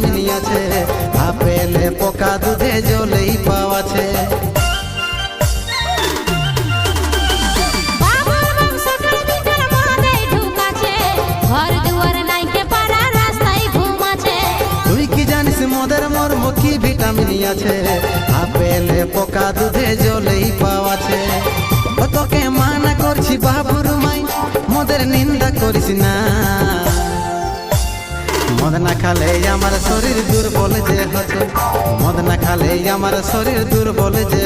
Vitamin আছে, আপেলে পোকা দুধে জলেই পাওয়াছে। তুই কি জানিস মদের মর্ম কি ভিটামিন আছে, আপেলে পোকা দুধে জলেই পাওয়াছে। তোকে মানা করছি বাবুর মাই, মদের নিন্দা করিস না। মদ না খালে আমার শরীর দুর্বল যে হচ্ছে, মদ না খালে আমার শরীর দুর্বল যে